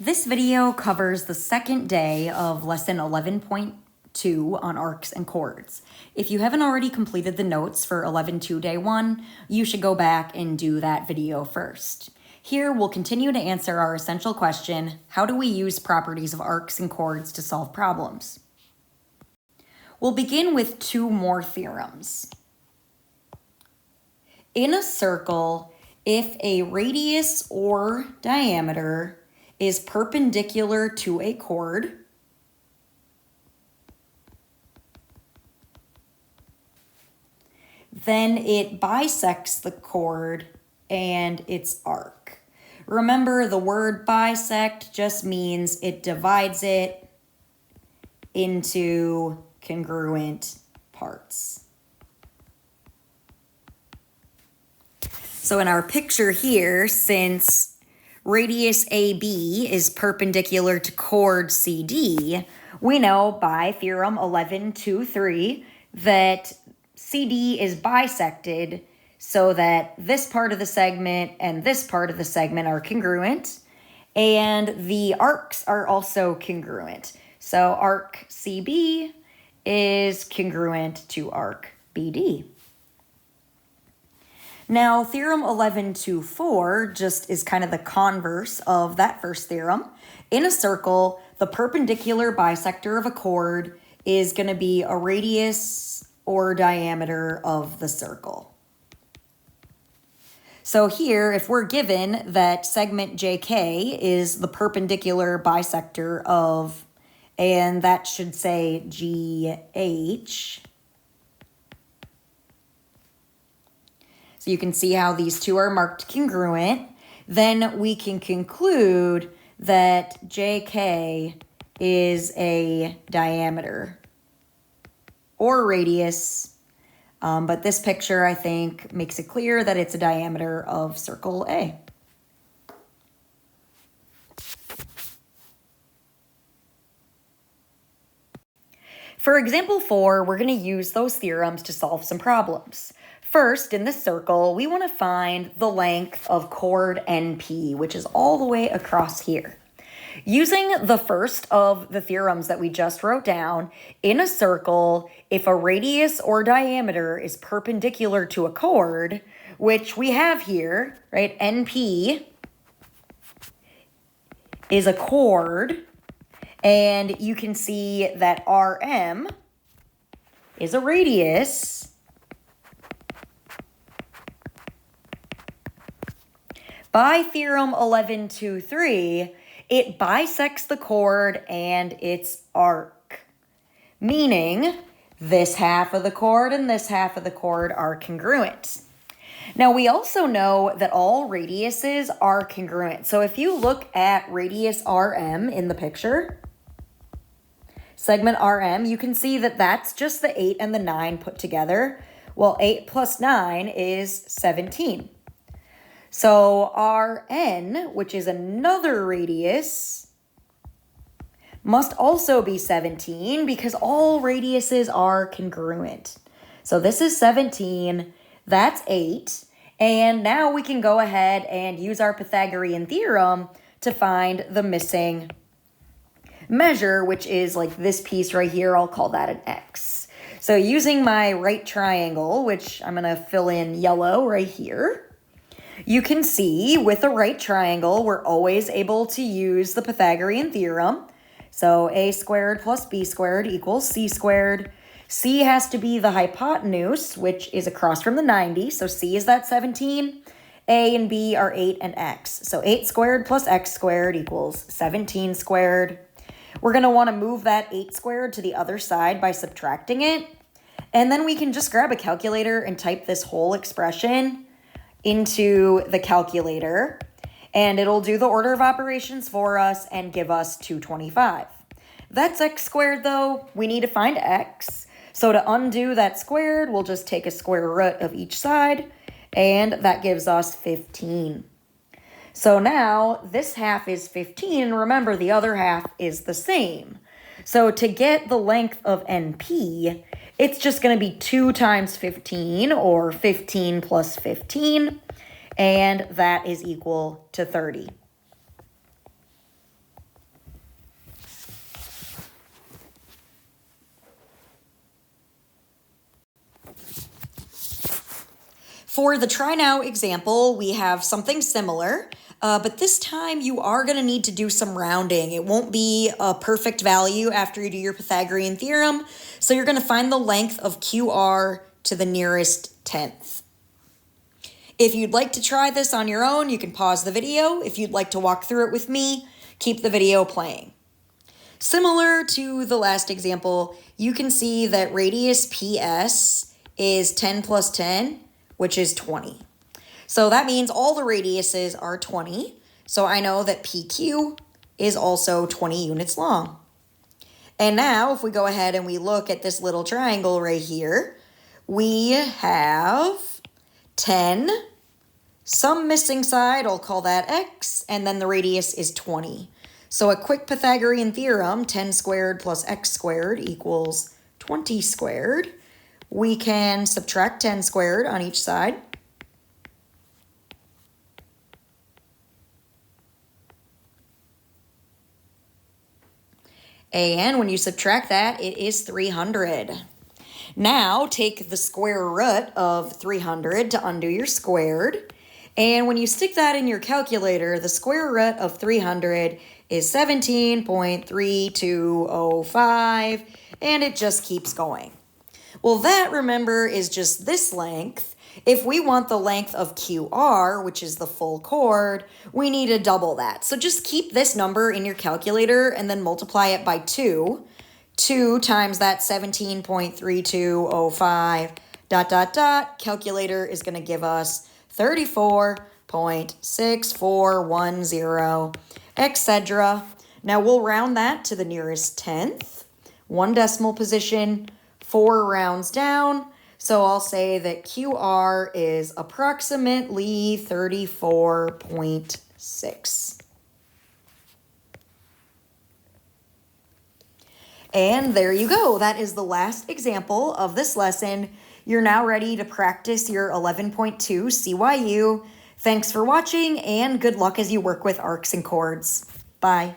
This video covers the second day of lesson 11.2 on arcs and chords. If you haven't already completed the notes for 11.2 day 1, you should go back and do that video first. Here we'll continue to answer our essential question, how do we use properties of arcs and chords to solve problems? We'll begin with two more theorems. In a circle, if a radius or diameter is perpendicular to a chord, then it bisects the chord and its arc. Remember, the word bisect just means it divides it into congruent parts. So in our picture here, since radius AB is perpendicular to chord CD, we know by theorem 11.2.3 that CD is bisected so that this part of the segment and this part of the segment are congruent, and the arcs are also congruent. So arc CB is congruent to arc BD. Now, theorem 11.2.4 just is kind of the converse of that first theorem. In a circle, the perpendicular bisector of a chord is going to be a radius or diameter of the circle. So here, if we're given that segment JK is the perpendicular bisector of, and that should say GH, so you can see how these two are marked congruent, then we can conclude that JK is a diameter or radius, but this picture, I think, makes it clear that it's a diameter of circle A. For example 4, we're going to use those theorems to solve some problems. First, in this circle, we want to find the length of chord NP, which is all the way across here. Using the first of the theorems that we just wrote down, in a circle, if a radius or diameter is perpendicular to a chord, which we have here, right, NP is a chord, and you can see that RM is a radius. By theorem 11.2.3, it bisects the chord and its arc, meaning this half of the chord and this half of the chord are congruent. Now, we also know that all radiuses are congruent. So if you look at radius RM in the picture, segment RM, you can see that that's just the 8 and the 9 put together. Well, 8 plus 9 is 17. So Rn, which is another radius, must also be 17 because all radiuses are congruent. So this is 17, that's 8, and now we can go ahead and use our Pythagorean theorem to find the missing measure, which is like this piece right here. I'll call that an x. So using my right triangle, which I'm going to fill in yellow right here, you can see with a right triangle, we're always able to use the Pythagorean theorem. So a squared plus b squared equals c squared. C has to be the hypotenuse, which is across from the 90. So c is that 17. A and b are 8 and x. So 8 squared plus x squared equals 17 squared. We're going to want to move that 8 squared to the other side by subtracting it. And then we can just grab a calculator and type this whole expression into the calculator, and it'll do the order of operations for us and give us 225. That's x squared, though. We need to find x. So to undo that squared, we'll just take a square root of each side, and that gives us 15. So now this half is 15, and remember the other half is the same. So to get the length of NP, it's just going to be 2 times 15, or 15 plus 15, and that is equal to 30. For the try now example, we have something similar, but this time you are going to need to do some rounding. It won't be a perfect value after you do your Pythagorean theorem, so you're going to find the length of QR to the nearest tenth. If you'd like to try this on your own, you can pause the video. If you'd like to walk through it with me, keep the video playing. Similar to the last example, you can see that radius PS is 10 plus 10, which is 20. So that means all the radiuses are 20. So I know that PQ is also 20 units long. And now if we go ahead and we look at this little triangle right here, we have 10, some missing side, I'll call that X, and then the radius is 20. So a quick Pythagorean theorem, 10 squared plus X squared equals 20 squared. We can subtract 10 squared on each side. And when you subtract that, it is 300. Now take the square root of 300 to undo your squared. And when you stick that in your calculator, the square root of 300 is 17.3205, and it just keeps going. Well, that, remember, is just this length. If we want the length of QR, which is the full chord, we need to double that. So just keep this number in your calculator and then multiply it by 2. 2 times that 17.3205, ... Calculator is going to give us 34.6410, etc. Now we'll round that to the nearest tenth. 1 decimal position, 4 rounds down. So I'll say that QR is approximately 34.6. And there you go. That is the last example of this lesson. You're now ready to practice your 11.2 CYU. Thanks for watching, and good luck as you work with arcs and chords. Bye.